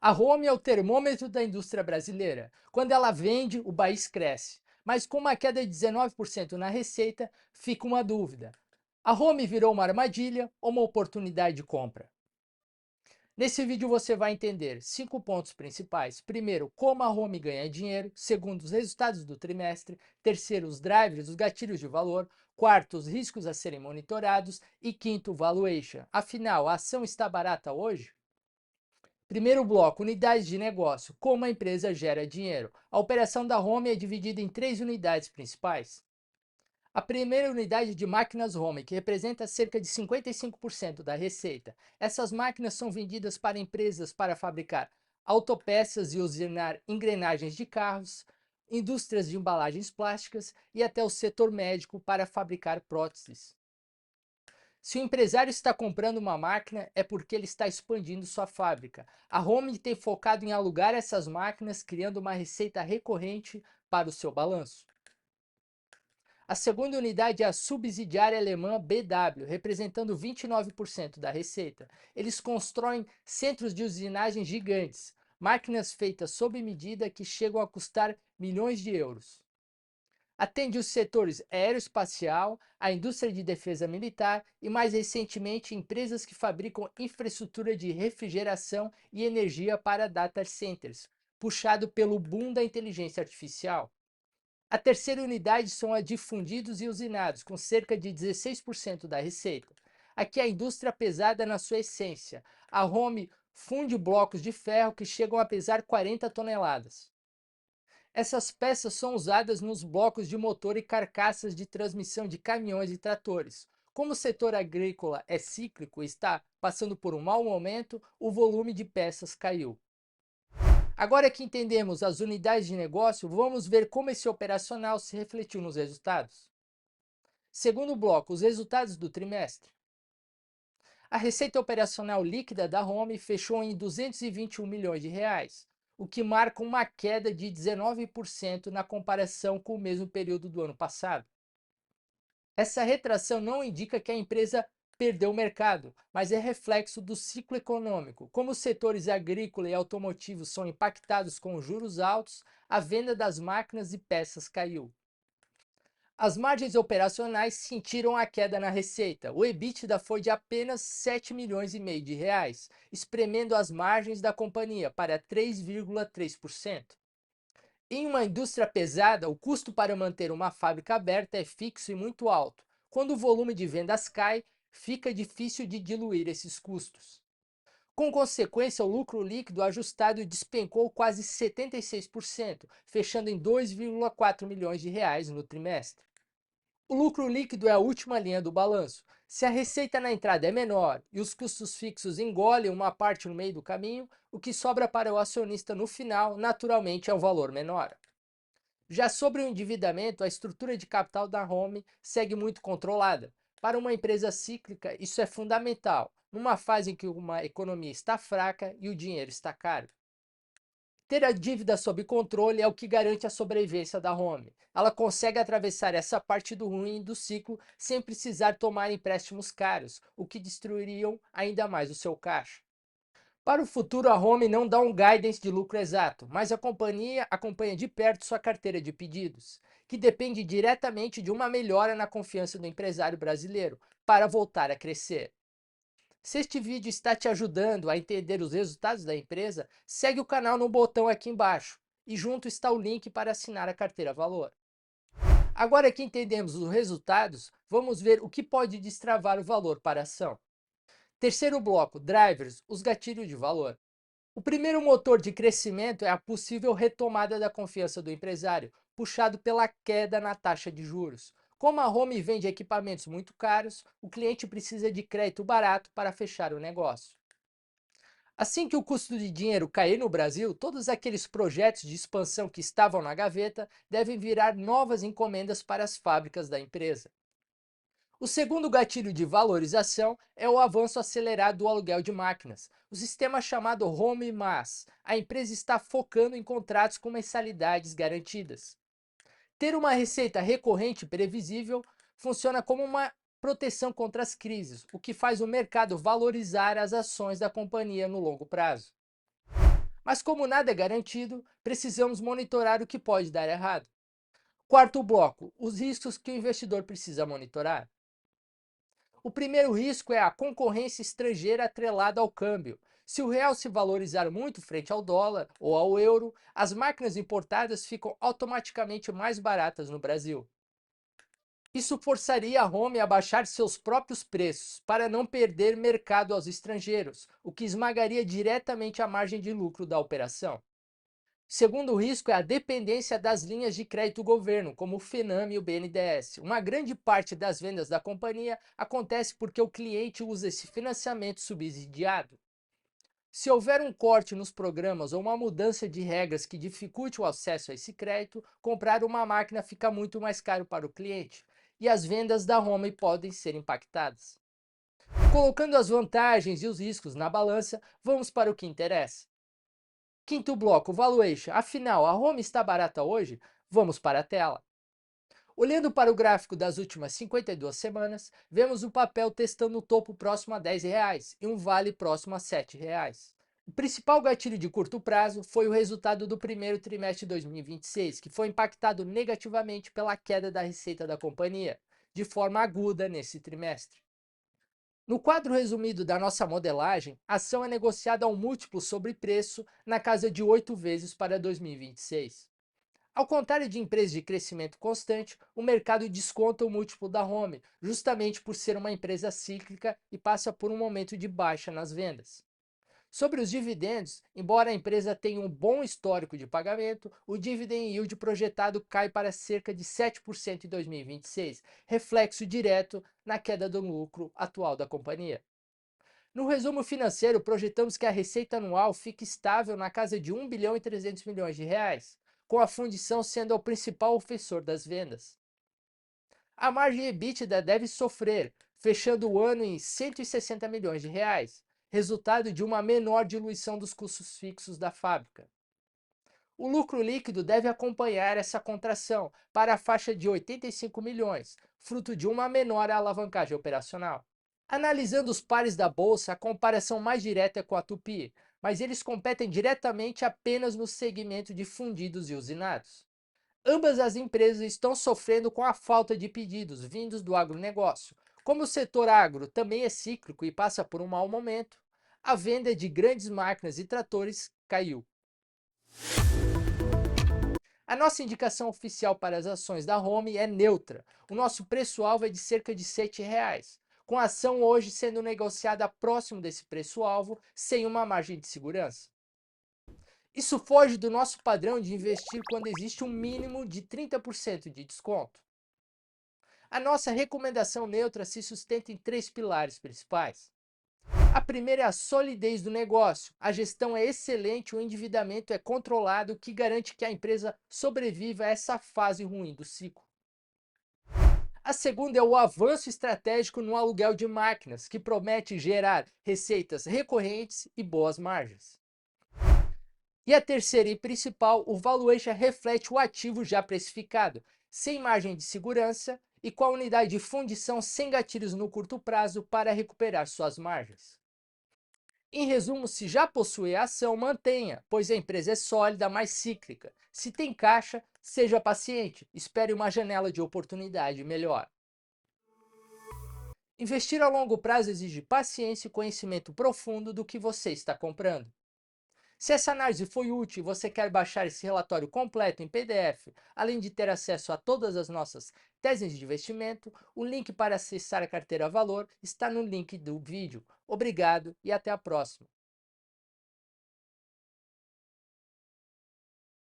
A Home é o termômetro da indústria brasileira. Quando ela vende, o país cresce. Mas com uma queda de 19% na receita, fica uma dúvida. A Home virou uma armadilha ou uma oportunidade de compra? Nesse vídeo você vai entender 5 pontos principais. Primeiro, como a Home ganha dinheiro. Segundo, os resultados do trimestre. Terceiro, os drivers, os gatilhos de valor. Quarto, os riscos a serem monitorados. E quinto, valuation. Afinal, a ação está barata hoje? Primeiro bloco, unidades de negócio. Como a empresa gera dinheiro. A operação da Home é dividida em 3 unidades principais. A primeira unidade de máquinas Home, que representa cerca de 55% da receita. Essas máquinas são vendidas para empresas para fabricar autopeças e usinar engrenagens de carros, indústrias de embalagens plásticas e até o setor médico para fabricar próteses. Se o empresário está comprando uma máquina, é porque ele está expandindo sua fábrica. A Home tem focado em alugar essas máquinas, criando uma receita recorrente para o seu balanço. A segunda unidade é a subsidiária alemã BW, representando 29% da receita. Eles constroem centros de usinagem gigantes, máquinas feitas sob medida que chegam a custar milhões de euros. Atende os setores aeroespacial, a indústria de defesa militar e, mais recentemente, empresas que fabricam infraestrutura de refrigeração e energia para data centers, puxado pelo boom da inteligência artificial. A terceira unidade são a de fundidos e usinados, com cerca de 16% da receita. Aqui a indústria pesada na sua essência. A Home funde blocos de ferro que chegam a pesar 40 toneladas. Essas peças são usadas nos blocos de motor e carcaças de transmissão de caminhões e tratores. Como o setor agrícola é cíclico e está passando por um mau momento, o volume de peças caiu. Agora que entendemos as unidades de negócio, vamos ver como esse operacional se refletiu nos resultados. Segundo bloco, os resultados do trimestre. A receita operacional líquida da Home fechou em 221 milhões de reais, o que marca uma queda de 19% na comparação com o mesmo período do ano passado. Essa retração não indica que a empresa perdeu o mercado, mas é reflexo do ciclo econômico. Como os setores agrícola e automotivo são impactados com os juros altos, a venda das máquinas e peças caiu. As margens operacionais sentiram a queda na receita. O EBITDA foi de apenas 7 milhões e meio de reais, espremendo as margens da companhia para 3,3%. Em uma indústria pesada, o custo para manter uma fábrica aberta é fixo e muito alto. Quando o volume de vendas cai, fica difícil de diluir esses custos. Com consequência, o lucro líquido ajustado despencou quase 76%, fechando em 2,4 milhões de reais no trimestre. O lucro líquido é a última linha do balanço. Se a receita na entrada é menor e os custos fixos engolem uma parte no meio do caminho, o que sobra para o acionista no final, naturalmente, é um valor menor. Já sobre o endividamento, a estrutura de capital da Home segue muito controlada. Para uma empresa cíclica, isso é fundamental, numa fase em que uma economia está fraca e o dinheiro está caro. Ter a dívida sob controle é o que garante a sobrevivência da Home. Ela consegue atravessar essa parte do ruim do ciclo sem precisar tomar empréstimos caros, o que destruiriam ainda mais o seu caixa. Para o futuro, a Home não dá um guidance de lucro exato, mas a companhia acompanha de perto sua carteira de pedidos, que depende diretamente de uma melhora na confiança do empresário brasileiro para voltar a crescer. Se este vídeo está te ajudando a entender os resultados da empresa, segue o canal no botão aqui embaixo e junto está o link para assinar a carteira Valor. Agora que entendemos os resultados, vamos ver o que pode destravar o valor para a ação. Terceiro bloco, drivers, os gatilhos de valor. O primeiro motor de crescimento é a possível retomada da confiança do empresário, puxado pela queda na taxa de juros. Como a Home vende equipamentos muito caros, o cliente precisa de crédito barato para fechar o negócio. Assim que o custo de dinheiro cair no Brasil, todos aqueles projetos de expansão que estavam na gaveta devem virar novas encomendas para as fábricas da empresa. O segundo gatilho de valorização é o avanço acelerado do aluguel de máquinas, o sistema chamado Home Mas. A empresa está focando em contratos com mensalidades garantidas. Ter uma receita recorrente e previsível funciona como uma proteção contra as crises, o que faz o mercado valorizar as ações da companhia no longo prazo. Mas como nada é garantido, precisamos monitorar o que pode dar errado. Quarto bloco, os riscos que o investidor precisa monitorar. O primeiro risco é a concorrência estrangeira atrelada ao câmbio. Se o real se valorizar muito frente ao dólar ou ao euro, as máquinas importadas ficam automaticamente mais baratas no Brasil. Isso forçaria a Home a baixar seus próprios preços para não perder mercado aos estrangeiros, o que esmagaria diretamente a margem de lucro da operação. Segundo risco é a dependência das linhas de crédito governo, como o FENAM e o BNDES. Uma grande parte das vendas da companhia acontece porque o cliente usa esse financiamento subsidiado. Se houver um corte nos programas ou uma mudança de regras que dificulte o acesso a esse crédito, comprar uma máquina fica muito mais caro para o cliente e as vendas da Home podem ser impactadas. Colocando as vantagens e os riscos na balança, vamos para o que interessa. Quinto bloco, valuation. Afinal, a Home está barata hoje? Vamos para a tela. Olhando para o gráfico das últimas 52 semanas, vemos o papel testando o topo próximo a R$ 10 e um vale próximo a R$ 7. O principal gatilho de curto prazo foi o resultado do primeiro trimestre de 2026, que foi impactado negativamente pela queda da receita da companhia, de forma aguda nesse trimestre. No quadro resumido da nossa modelagem, a ação é negociada a um múltiplo sobre preço na casa de 8 vezes para 2026. Ao contrário de empresas de crescimento constante, o mercado desconta o múltiplo da Home, justamente por ser uma empresa cíclica e passa por um momento de baixa nas vendas. Sobre os dividendos, embora a empresa tenha um bom histórico de pagamento, o dividend yield projetado cai para cerca de 7% em 2026, reflexo direto na queda do lucro atual da companhia. No resumo financeiro, projetamos que a receita anual fique estável na casa de 1 bilhão e 300 milhões de reais, com a fundição sendo o principal ofensor das vendas. A margem EBITDA deve sofrer, fechando o ano em 160 milhões de reais, resultado de uma menor diluição dos custos fixos da fábrica. O lucro líquido deve acompanhar essa contração para a faixa de 85 milhões, fruto de uma menor alavancagem operacional. Analisando os pares da bolsa, a comparação mais direta é com a Tupi, mas eles competem diretamente apenas no segmento de fundidos e usinados. Ambas as empresas estão sofrendo com a falta de pedidos vindos do agronegócio. Como o setor agro também é cíclico e passa por um mau momento, a venda de grandes máquinas e tratores caiu. A nossa indicação oficial para as ações da Home é neutra. O nosso preço-alvo é de cerca de R$ 7, com a ação hoje sendo negociada próximo desse preço-alvo, sem uma margem de segurança. Isso foge do nosso padrão de investir quando existe um mínimo de 30% de desconto. A nossa recomendação neutra se sustenta em 3 pilares principais. A primeira é a solidez do negócio. A gestão é excelente, o endividamento é controlado, o que garante que a empresa sobreviva a essa fase ruim do ciclo. A segunda é o avanço estratégico no aluguel de máquinas, que promete gerar receitas recorrentes e boas margens. E a terceira e principal, o valuation reflete o ativo já precificado, sem margem de segurança e com a unidade de fundição sem gatilhos no curto prazo para recuperar suas margens. Em resumo, se já possui a ação, mantenha, pois a empresa é sólida, mas cíclica. Se tem caixa, seja paciente, espere uma janela de oportunidade melhor. Investir a longo prazo exige paciência e conhecimento profundo do que você está comprando. Se essa análise foi útil e você quer baixar esse relatório completo em PDF, além de ter acesso a todas as nossas teses de investimento, o link para acessar a carteira Valor está no link do vídeo. Obrigado e até a próxima.